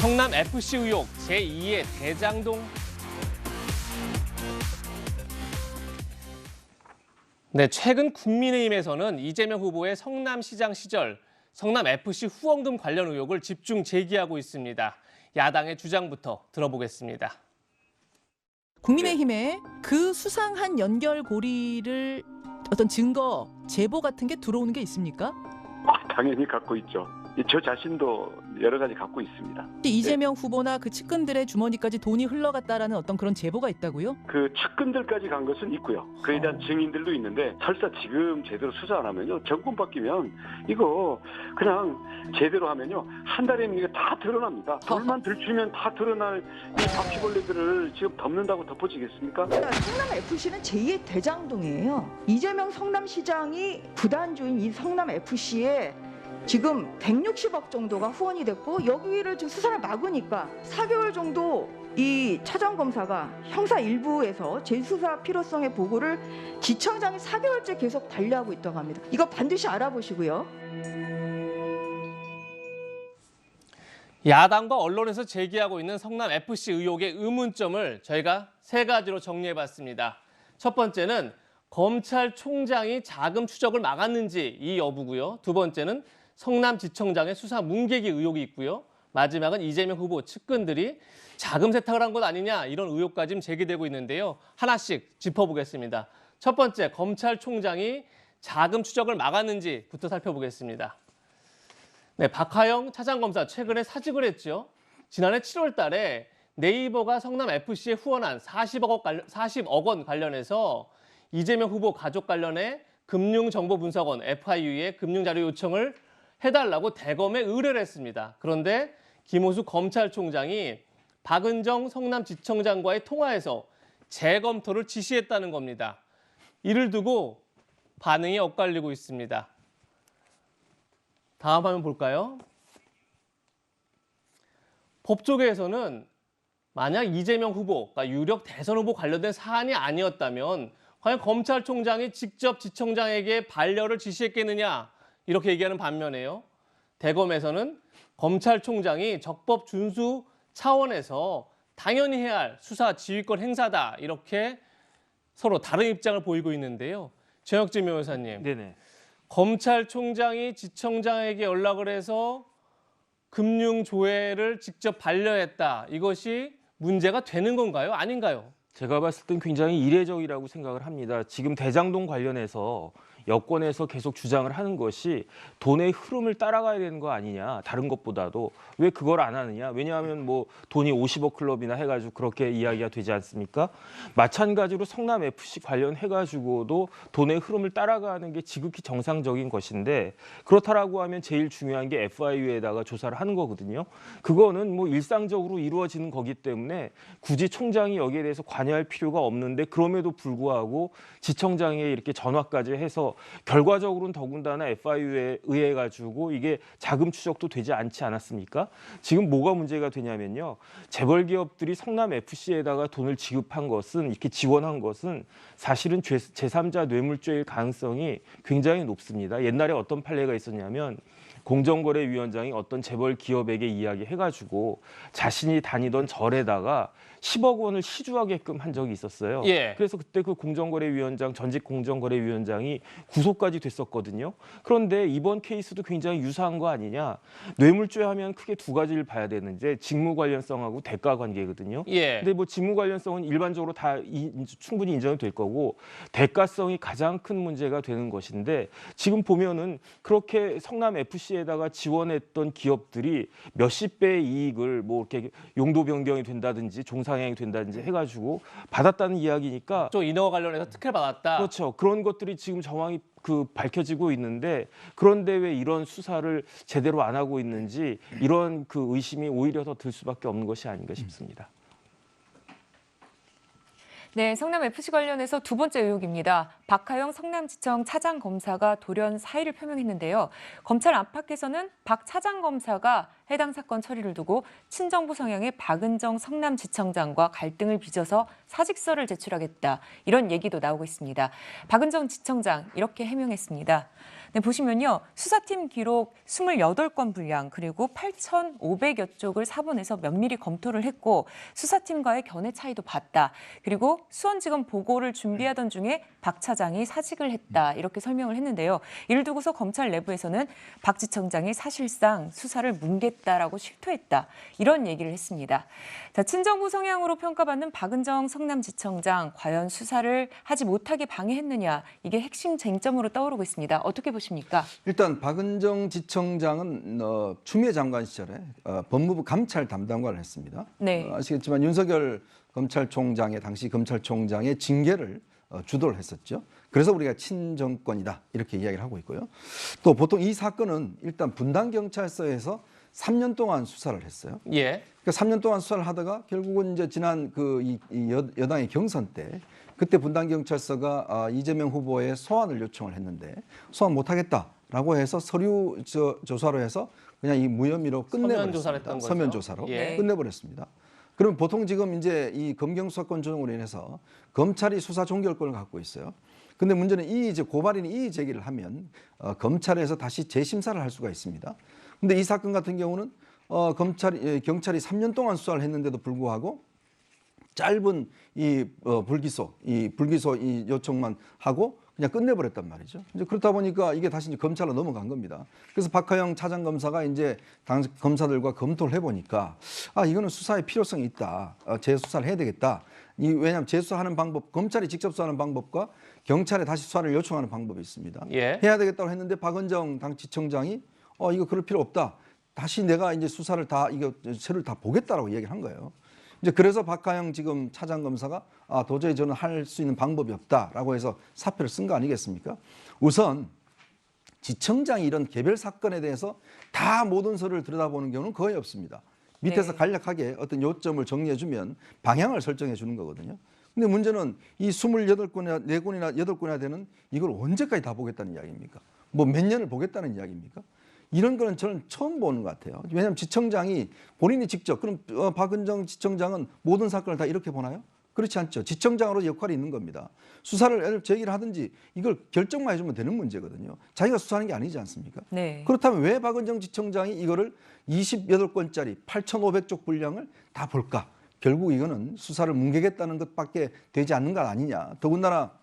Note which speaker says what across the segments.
Speaker 1: 성남FC 의혹 제2의 대장동. 네, 최근 국민의힘에서는 이재명 후보의 성남시장 시절 성남FC 후원금 관련 의혹을 집중 제기하고 있습니다. 야당의 주장부터 들어보겠습니다.
Speaker 2: 국민의힘에 그 수상한 연결고리를 어떤 증거, 제보 같은 게 들어오는 게 있습니까?
Speaker 3: 당연히 갖고 있죠. 저 자신도 여러 가지 갖고 있습니다.
Speaker 2: 이재명 후보나 그 측근들의 주머니까지 돈이 흘러갔다라는 어떤 그런 제보가 있다고요?
Speaker 3: 그 측근들까지 간 것은 있고요. 그에 대한 증인들도 있는데 설사 지금 제대로 수사 안 하면요. 정권 바뀌면 이거 그냥 제대로 하면요. 한 달에는 이게 다 드러납니다. 돌만 들추면 다 드러날 이 바퀴벌레들을 지금 덮는다고 덮어지겠습니까?
Speaker 4: 성남FC는 제2의 대장동이에요. 이재명 성남시장이 구단주인 이 성남FC에 지금 160억 정도가 후원이 됐고 여기를 지금 수사를 막으니까 4개월 정도 이 차장검사가 형사 1부에서 재수사 필요성의 보고를 지청장이 4개월째 계속 달리하고 있다고 합니다. 이거 반드시 알아보시고요.
Speaker 1: 야당과 언론에서 제기하고 있는 성남FC 의혹의 의문점을 저희가 세 가지로 정리해봤습니다. 첫 번째는 검찰총장이 자금 추적을 막았는지 이 여부고요. 두 번째는 성남지청장의 수사 문개기 의혹이 있고요. 마지막은 이재명 후보 측근들이 자금 세탁을 한 것 아니냐 이런 의혹까지 제기되고 있는데요. 하나씩 짚어보겠습니다. 첫 번째, 검찰총장이 자금 추적을 막았는지부터 살펴보겠습니다. 네, 박하영 차장검사 최근에 사직을 했죠. 지난해 7월 달에 네이버가 성남FC에 후원한 40억 원 관련해서 이재명 후보 가족 관련해 금융정보분석원 FIU에 금융자료 요청을 해달라고 대검에 의뢰를 했습니다. 그런데 김호수 검찰총장이 박은정 성남지청장과의 통화에서 재검토를 지시했다는 겁니다. 이를 두고 반응이 엇갈리고 있습니다. 다음 화면 볼까요? 법조계에서는 만약 이재명 후보가 유력 대선 후보 관련된 사안이 아니었다면 과연 검찰총장이 직접 지청장에게 반려를 지시했겠느냐 이렇게 얘기하는 반면에요. 대검에서는 검찰총장이 적법 준수 차원에서 당연히 해야 할 수사 지휘권 행사다 이렇게 서로 다른 입장을 보이고 있는데요. 최혁진 변호사님,
Speaker 5: 네네.
Speaker 1: 검찰총장이 지청장에게 연락을 해서 금융 조회를 직접 반려했다. 이것이 문제가 되는 건가요? 아닌가요?
Speaker 5: 제가 봤을 땐 굉장히 이례적이라고 생각을 합니다. 지금 대장동 관련해서 여권에서 계속 주장을 하는 것이 돈의 흐름을 따라가야 되는 거 아니냐. 다른 것보다도 왜 그걸 안 하느냐. 왜냐하면 뭐 돈이 50억 클럽이나 해가지고 그렇게 이야기가 되지 않습니까? 마찬가지로 성남FC 관련해가지고도 돈의 흐름을 따라가는 게 지극히 정상적인 것인데 그렇다라고 하면 제일 중요한 게 FIU에다가 조사를 하는 거거든요. 그거는 뭐 일상적으로 이루어지는 거기 때문에 굳이 총장이 여기에 대해서 관여할 필요가 없는데 그럼에도 불구하고 지청장에 이렇게 전화까지 해서 결과적으로는 더군다나 FIU에 의해 가지고 이게 자금 추적도 되지 않지 않았습니까? 지금 뭐가 문제가 되냐면요. 재벌 기업들이 성남FC에다가 돈을 지급한 것은 이렇게 지원한 것은 사실은 제3자 뇌물죄일 가능성이 굉장히 높습니다. 옛날에 어떤 판례가 있었냐면 공정거래위원장이 어떤 재벌 기업에게 이야기해가지고 자신이 다니던 절에다가 10억 원을 시주하게끔 한 적이 있었어요.
Speaker 1: 예.
Speaker 5: 그래서 그때 그 공정거래위원장, 전직 공정거래위원장이 구속까지 됐었거든요. 그런데 이번 케이스도 굉장히 유사한 거 아니냐. 뇌물죄 하면 크게 두 가지를 봐야 되는데 직무 관련성하고 대가 관계거든요.
Speaker 1: 예.
Speaker 5: 근데 뭐 직무 관련성은 일반적으로 다 충분히 인정이 될 거고 대가성이 가장 큰 문제가 되는 것인데 지금 보면은 그렇게 성남FC에다가 지원했던 기업들이 몇십 배의 이익을 뭐 이렇게 용도 변경이 된다든지 종상향이 된다든지 해가지고 받았다는 이야기니까
Speaker 1: 또 인허가 관련해서 특혜를 받았다.
Speaker 5: 그렇죠. 그런 것들이 지금 정황이 밝혀지고 있는데 그런데 왜 이런 수사를 제대로 안 하고 있는지 이런 그 의심이 오히려 더 들 수밖에 없는 것이 아닌가 싶습니다.
Speaker 6: 네, 성남FC 관련해서 두 번째 의혹입니다. 박하영 성남지청 차장검사가 돌연 사의를 표명했는데요. 검찰 안팎에서는 박 차장검사가 해당 사건 처리를 두고 친정부 성향의 박은정 성남지청장과 갈등을 빚어서 사직서를 제출하겠다. 이런 얘기도 나오고 있습니다. 박은정 지청장 이렇게 해명했습니다. 네, 보시면요. 수사팀 기록 28건 분량 그리고 8,500여 쪽을 사본에서 면밀히 검토를 했고 수사팀과의 견해 차이도 봤다. 그리고 수원지검 보고를 준비하던 중에 박 차장이 사직을 했다. 이렇게 설명을 했는데요. 이를 두고서 검찰 내부에서는 박 지청장이 사실상 수사를 뭉갰다라고 실토했다. 이런 얘기를 했습니다. 자, 친정부 성향으로 평가받는 박은정 성남지청장 과연 수사를 하지 못하게 방해했느냐 이게 핵심 쟁점으로 떠오르고 있습니다. 어떻게 보십니까?
Speaker 7: 일단 박은정 지청장은 추미애 장관 시절에 법무부 감찰 담당관을 했습니다.
Speaker 6: 네.
Speaker 7: 아시겠지만 윤석열 검찰총장의 당시 검찰총장의 징계를 주도를 했었죠. 그래서 우리가 친정권이다 이렇게 이야기를 하고 있고요. 또 보통 이 사건은 일단 분당경찰서에서 3년 동안 수사를 했어요.
Speaker 1: 예.
Speaker 7: 그러니까 3년 동안 수사를 하다가 결국은 이제 지난 이 여당의 경선 때 그때 분당경찰서가 이재명 후보의 소환을 요청을 했는데 소환 못하겠다라고 해서 서류 조사로 해서 그냥 이 무혐의로
Speaker 1: 서면 조사를 했던
Speaker 7: 끝내버렸습니다.
Speaker 1: 거죠.
Speaker 7: 서면 조사로
Speaker 1: 예.
Speaker 7: 끝내버렸습니다. 그럼 보통 지금 이제 이 검경 수사권 조정으로 인해서 검찰이 수사 종결권을 갖고 있어요. 근데 문제는 이제 고발인이 이의 제기를 하면 검찰에서 다시 재심사를 할 수가 있습니다. 근데 이 사건 같은 경우는 경찰이 3년 동안 수사를 했는데도 불구하고 짧은 불기소 요청만 하고 그냥 끝내버렸단 말이죠. 이제 그렇다 보니까 이게 다시 이제 검찰로 넘어간 겁니다. 그래서 박하영 차장검사가 이제 당 검사들과 검토를 해보니까 이거는 수사의 필요성이 있다. 재수사를 해야 되겠다. 왜냐하면 재수사하는 방법, 검찰이 직접 수사하는 방법과 경찰에 다시 수사를 요청하는 방법이 있습니다.
Speaker 1: 예.
Speaker 7: 해야 되겠다고 했는데 박은정 당지청장이 이거 그럴 필요 없다. 다시 내가 이제 수사를 새를 다 보겠다라고 얘기를 한 거예요. 이제 그래서 박하영 지금 차장검사가 도저히 저는 할 수 있는 방법이 없다라고 해서 사표를 쓴 거 아니겠습니까? 우선 지청장이 이런 개별 사건에 대해서 다 모든 서류를 들여다보는 경우는 거의 없습니다. 밑에서
Speaker 6: 네.
Speaker 7: 간략하게 어떤 요점을 정리해주면 방향을 설정해 주는 거거든요. 근데 문제는 이 28건이나 4건이나 8건이나 되는 이걸 언제까지 다 보겠다는 이야기입니까? 뭐 몇 년을 보겠다는 이야기입니까? 이런 거는 저는 처음 보는 것 같아요. 왜냐하면 지청장이 본인이 직접 그럼 박은정 지청장은 모든 사건을 다 이렇게 보나요? 그렇지 않죠. 지청장으로 역할이 있는 겁니다. 수사를 제기를 하든지 이걸 결정만 해주면 되는 문제거든요. 자기가 수사하는 게 아니지 않습니까?
Speaker 6: 네.
Speaker 7: 그렇다면 왜 박은정 지청장이 이거를 28건짜리 8,500쪽 분량을 다 볼까? 결국 이거는 수사를 뭉개겠다는 것밖에 되지 않는 것 아니냐. 더군다나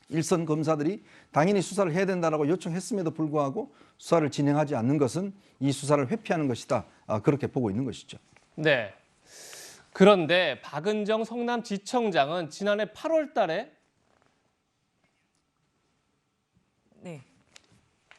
Speaker 7: 일선 검사들이 당연히 수사를 해야 된다라고 요청했음에도 불구하고 수사를 진행하지 않는 것은 이 수사를 회피하는 것이다. 그렇게 보고 있는 것이죠.
Speaker 1: 네. 그런데 박은정 성남지청장은 지난해 8월 달에
Speaker 6: 네.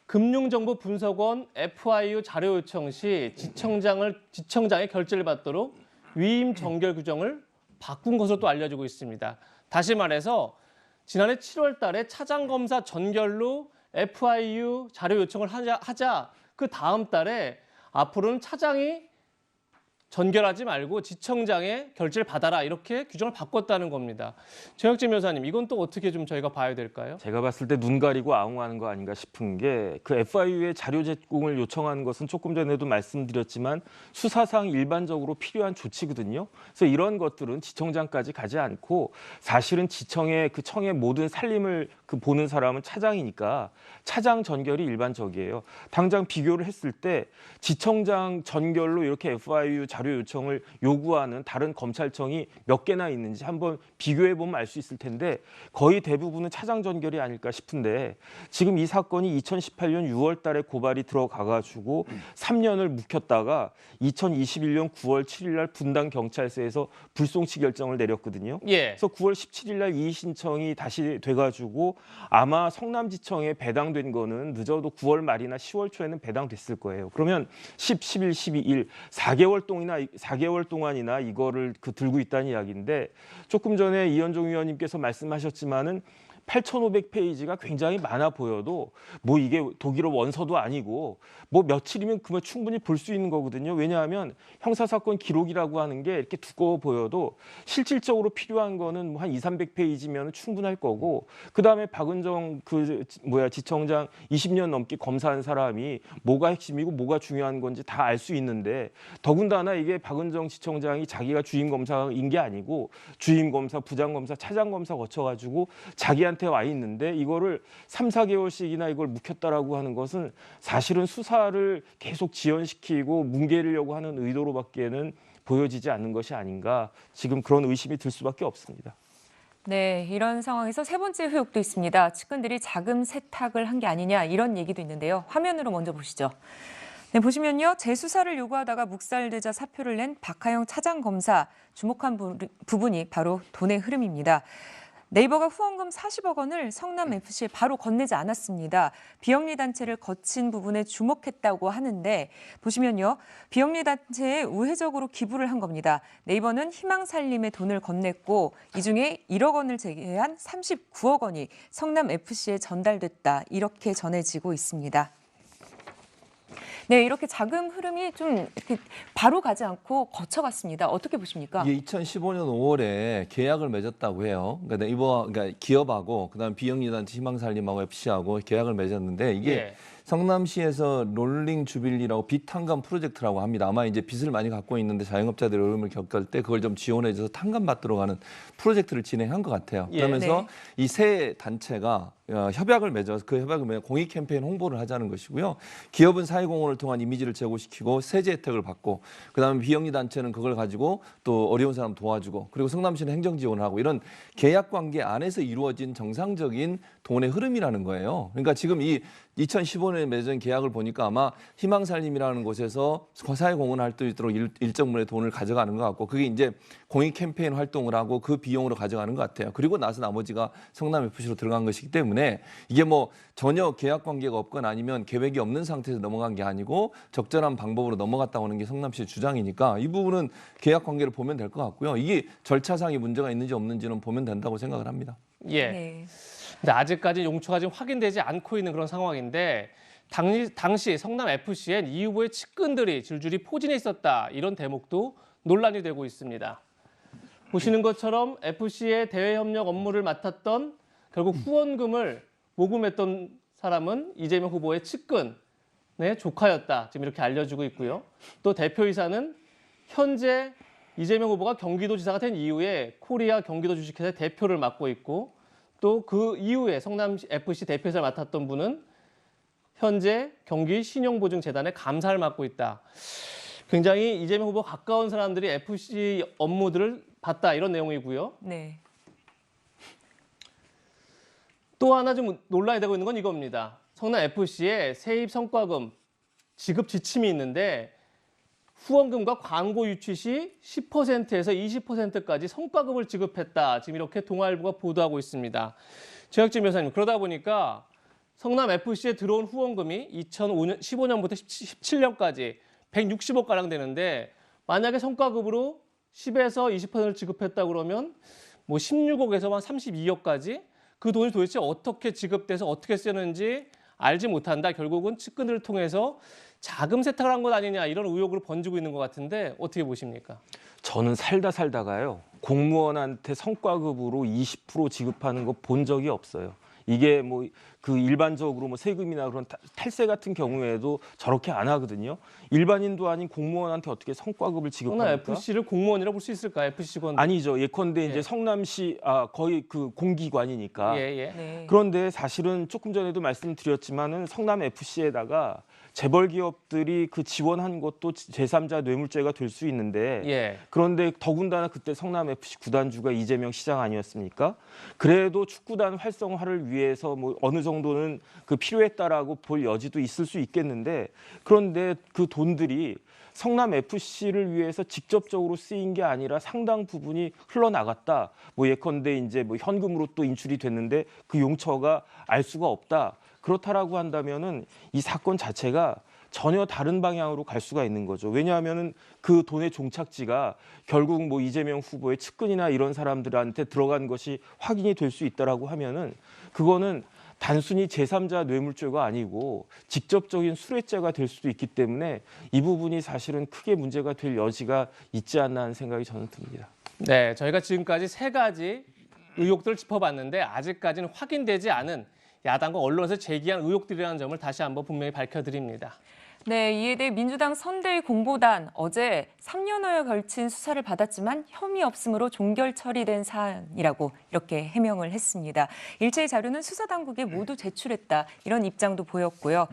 Speaker 1: 금융정보분석원 FIU 자료 요청 시 지청장의 결재를 받도록 위임 정결 규정을 바꾼 것으로 또 알려지고 있습니다. 다시 말해서 지난해 7월 달에 차장검사 전결로 FIU 자료 요청을 하자 그 다음 달에 앞으로는 차장이 전결하지 말고 지청장의 결재를 받아라 이렇게 규정을 바꿨다는 겁니다. 정혁진 변호사님, 이건 또 어떻게 좀 저희가 봐야 될까요?
Speaker 5: 제가 봤을 때 눈 가리고 아웅하는 거 아닌가 싶은 게 그 FIU의 자료 제공을 요청하는 것은 조금 전에도 말씀드렸지만 수사상 일반적으로 필요한 조치거든요. 그래서 이런 것들은 지청장까지 가지 않고 사실은 지청의 그 청의 모든 살림을 보는 사람은 차장이니까 차장 전결이 일반적이에요. 당장 비교를 했을 때 지청장 전결로 이렇게 FIU 자료 요청을 요구하는 다른 검찰청이 몇 개나 있는지 한번 비교해 보면 알 수 있을 텐데 거의 대부분은 차장 전결이 아닐까 싶은데 지금 이 사건이 2018년 6월 달에 고발이 들어가가지고 3년을 묵혔다가 2021년 9월 7일 날 분당 경찰서에서 불송치 결정을 내렸거든요.
Speaker 1: 예.
Speaker 5: 그래서 9월 17일 날 이의 신청이 다시 돼가지고 아마 성남지청에 배당된 거는 늦어도 9월 말이나 10월 초에는 배당됐을 거예요. 그러면 10, 11, 12일 4개월 동안이나 이거를 들고 있다는 이야기인데 조금 전에 이현종 위원님께서 말씀하셨지만은 8,500페이지가 굉장히 많아 보여도 뭐 이게 독일어 원서도 아니고 뭐 며칠이면 그만 충분히 볼 수 있는 거거든요. 왜냐하면 형사사건 기록이라고 하는 게 이렇게 두꺼워 보여도 실질적으로 필요한 거는 뭐 한 200~300페이지면 충분할 거고 그다음에 박은정 지청장 20년 넘게 검사한 사람이 뭐가 핵심이고 뭐가 중요한 건지 다 알 수 있는데 더군다나 이게 박은정 지청장이 자기가 주임검사인 게 아니고 주임검사, 부장검사, 차장검사 거쳐가지고 자기한테 저희한테 와 있는데 이거를 3, 4개월씩이나 이걸 묵혔다라고 하는 것은 사실은 수사를 계속 지연시키고 뭉개려고 하는 의도로밖에는 보여지지 않는 것이 아닌가 지금 그런 의심이 들 수밖에 없습니다.
Speaker 6: 네, 이런 상황에서 세 번째 의혹도 있습니다. 측근들이 자금 세탁을 한 게 아니냐 이런 얘기도 있는데요. 화면으로 먼저 보시죠. 네, 보시면요. 재수사를 요구하다가 묵살되자 사표를 낸 박하영 차장검사 주목한 부분이 바로 돈의 흐름입니다. 네이버가 후원금 40억 원을 성남FC에 바로 건네지 않았습니다. 비영리 단체를 거친 부분에 주목했다고 하는데 보시면요. 비영리 단체에 우회적으로 기부를 한 겁니다. 네이버는 희망살림에 돈을 건넸고 이 중에 1억 원을 제외한 39억 원이 성남FC에 전달됐다. 이렇게 전해지고 있습니다. 네, 이렇게 자금 흐름이 좀 이렇게 바로 가지 않고 거쳐갔습니다. 어떻게 보십니까?
Speaker 8: 이게 2015년 5월에 계약을 맺었다고 해요. 그러니까 네이버, 그러니까 기업하고 그다음 비영리단체 희망살림하고 FC하고 계약을 맺었는데 이게
Speaker 1: 예.
Speaker 8: 성남시에서 롤링 주빌리라고 빚 탕감 프로젝트라고 합니다. 아마 이제 빚을 많이 갖고 있는데 자영업자들이 어려움을 겪을 때 그걸 좀 지원해줘서 탕감 받도록 하는 프로젝트를 진행한 것 같아요.
Speaker 1: 예.
Speaker 8: 그러면서
Speaker 6: 네.
Speaker 8: 이 세 단체가 협약을 맺어서 그 협약을 맺어 공익 캠페인 홍보를 하자는 것이고요. 기업은 사회공헌을 통한 이미지를 제고시키고 세제 혜택을 받고 그다음에 비영리 단체는 그걸 가지고 또 어려운 사람 도와주고 그리고 성남시는 행정 지원을 하고 이런 계약 관계 안에서 이루어진 정상적인 돈의 흐름이라는 거예요. 그러니까 지금 이 2015년에 맺은 계약을 보니까 아마 희망살림이라는 곳에서 사회공헌 할 수 있도록 일정분의 돈을 가져가는 것 같고 그게 이제 공익 캠페인 활동을 하고 그 비용으로 가져가는 것 같아요. 그리고 나서 나머지가 성남FC로 들어간 것이기 때문에 이게 뭐 전혀 계약 관계가 없거나 아니면 계획이 없는 상태에서 넘어간 게 아니고 적절한 방법으로 넘어갔다 오는 게 성남시의 주장이니까 이 부분은 계약 관계를 보면 될 것 같고요. 이게 절차상의 문제가 있는지 없는지는 보면 된다고 생각을 합니다.
Speaker 1: 예.
Speaker 6: 네.
Speaker 1: 근데 아직까지 용처가 지금 확인되지 않고 있는 그런 상황인데 당시 성남FC엔 이 후보의 측근들이 줄줄이 포진해 있었다. 이런 대목도 논란이 되고 있습니다. 보시는 것처럼 FC의 대외 협력 업무를 맡았던 결국 후원금을 모금했던 사람은 이재명 후보의 측근의 조카였다. 지금 이렇게 알려지고 있고요. 또 대표이사는 현재 이재명 후보가 경기도지사가 된 이후에 코리아 경기도 주식회사의 대표를 맡고 있고 또 그 이후에 성남FC 대표이사를 맡았던 분은 현재 경기 신용보증재단의 감사를 맡고 있다. 굉장히 이재명 후보 가까운 사람들이 FC 업무들을 봤다 이런 내용이고요.
Speaker 6: 네.
Speaker 1: 또 하나 좀 논란이 되고 있는 건 이겁니다. 성남FC에 세입 성과금 지급 지침이 있는데 후원금과 광고 유치 시 10%에서 20%까지 성과금을 지급했다. 지금 이렇게 동아일보가 보도하고 있습니다. 최혁진 변호사님, 그러다 보니까 성남FC에 들어온 후원금이 2015년부터 17년까지 160억가량 되는데 만약에 성과급으로 10에서 20%를 지급했다 그러면 뭐 16억에서 한 32억까지 그 돈이 도대체 어떻게 지급돼서 어떻게 쓰는지 알지 못한다. 결국은 측근들을 통해서 자금 세탁을 한 것 아니냐 이런 의혹으로 번지고 있는 것 같은데 어떻게 보십니까?
Speaker 5: 저는 살다가요 공무원한테 성과급으로 20% 지급하는 거 본 적이 없어요. 이게 뭐 그 일반적으로 뭐 세금이나 그런 탈세 같은 경우에도 저렇게 안 하거든요. 일반인도 아닌 공무원한테 어떻게 성과급을 지급합니까?
Speaker 1: FC를 공무원이라고 볼 수 있을까요? FC 직원.
Speaker 5: 아니죠. 예컨대
Speaker 1: 예.
Speaker 5: 이제 성남시 거의 그 공기관이니까.
Speaker 1: 예.
Speaker 6: 네.
Speaker 5: 그런데 사실은 조금 전에도 말씀드렸지만은 성남FC에다가 재벌 기업들이 그 지원한 것도 제3자 뇌물죄가 될 수 있는데
Speaker 1: 예.
Speaker 5: 그런데 더군다나 그때 성남FC 구단주가 이재명 시장 아니었습니까? 그래도 축구단 활성화를 위해서 뭐 어느 정도는 그 필요했다라고 볼 여지도 있을 수 있겠는데 그런데 그 돈들이 성남FC를 위해서 직접적으로 쓰인 게 아니라 상당 부분이 흘러나갔다. 뭐 예컨대 이제 뭐 현금으로 또 인출이 됐는데 그 용처가 알 수가 없다. 그렇다라고 한다면은 이 사건 자체가 전혀 다른 방향으로 갈 수가 있는 거죠. 왜냐하면은 그 돈의 종착지가 결국 뭐 이재명 후보의 측근이나 이런 사람들한테 들어간 것이 확인이 될 수 있다라고 하면은 그거는 단순히 제3자 뇌물죄가 아니고 직접적인 수뢰죄가 될 수도 있기 때문에 이 부분이 사실은 크게 문제가 될 여지가 있지 않나 하는 생각이 저는 듭니다.
Speaker 1: 네, 저희가 지금까지 세 가지 의혹들을 짚어봤는데 아직까지는 확인되지 않은 야당과 언론에서 제기한 의혹들이라는 점을 다시 한번 분명히 밝혀드립니다.
Speaker 6: 네, 이에 대해 민주당 선대위 공보단 어제 3년여에 걸친 수사를 받았지만 혐의 없음으로 종결 처리된 사안이라고 이렇게 해명을 했습니다. 일체의 자료는 수사당국에 모두 제출했다 이런 입장도 보였고요.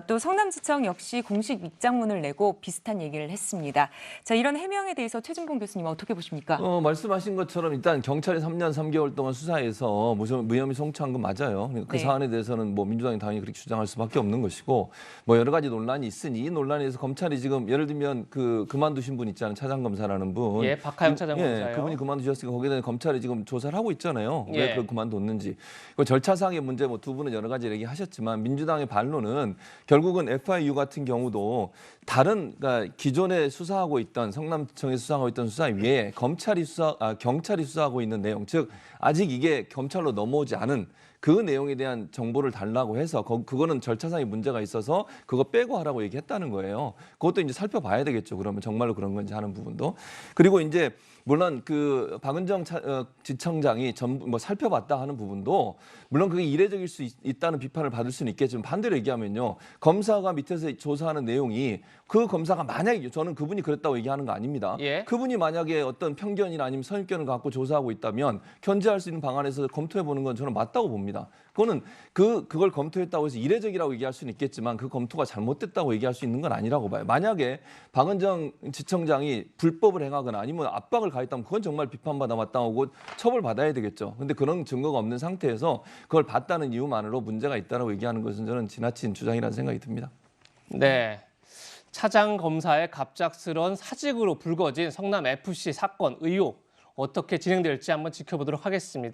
Speaker 6: 또 성남지청 역시 공식 입장문을 내고 비슷한 얘기를 했습니다. 자, 이런 해명에 대해서 최진봉 교수님 어떻게 보십니까?
Speaker 8: 말씀하신 것처럼 일단 경찰이 3년 3개월 동안 수사해서 무혐의 송치한 건 맞아요. 그
Speaker 6: 네.
Speaker 8: 사안에 대해서는 뭐 민주당이 당연히 그렇게 주장할 수밖에 없는 것이고 뭐 여러 가지 논란이 있으니 이 논란에 대해서 검찰이 지금 예를 들면 그만두신 분 있잖아요. 차장검사라는 분.
Speaker 1: 예, 박하영 차장검사요.
Speaker 8: 예, 그분이 그만두셨으니까 거기에 대해 검찰이 지금 조사를 하고 있잖아요.
Speaker 1: 예.
Speaker 8: 왜 그걸 그만뒀는지. 그 절차상의 문제 뭐 두 분은 여러 가지 얘기하셨지만 민주당의 반론은 결국은 FIU 같은 경우도 다른 그러니까 기존에 수사하고 있던 성남청에 수사하고 있던 수사 외에 경찰이 수사하고 있는 내용, 즉 아직 이게 검찰로 넘어오지 않은 그 내용에 대한 정보를 달라고 해서 그거는 절차상의 문제가 있어서 그거 빼고 하라고 얘기했다는 거예요. 그것도 이제 살펴봐야 되겠죠. 그러면 정말로 그런 건지 하는 부분도. 그리고 이제 물론 그 박은정 지청장이 전부 뭐 살펴봤다 하는 부분도 물론 그게 이례적일 수 있다는 비판을 받을 수는 있겠지만 반대로 얘기하면요. 검사가 밑에서 조사하는 내용이 그 검사가 만약에 저는 그분이 그랬다고 얘기하는 거 아닙니다.
Speaker 1: 예.
Speaker 8: 그분이 만약에 어떤 편견이나 아니면 선입견을 갖고 조사하고 있다면 견제할 수 있는 방안에서 검토해 보는 건 저는 맞다고 봅니다. 그거는 그걸 검토했다고 해서 이례적이라고 얘기할 수는 있겠지만 그 검토가 잘못됐다고 얘기할 수 있는 건 아니라고 봐요. 만약에 박은정 지청장이 불법을 행하거나 아니면 압박을 가했다면 그건 정말 비판받아 마땅하고 처벌받아야 되겠죠. 근데 그런 증거가 없는 상태에서 그걸 봤다는 이유만으로 문제가 있다고 얘기하는 것은 저는 지나친 주장이라는 생각이 듭니다.
Speaker 1: 네. 차장 검사의 갑작스런 사직으로 불거진 성남 FC 사건 의혹 어떻게 진행될지 한번 지켜보도록 하겠습니다.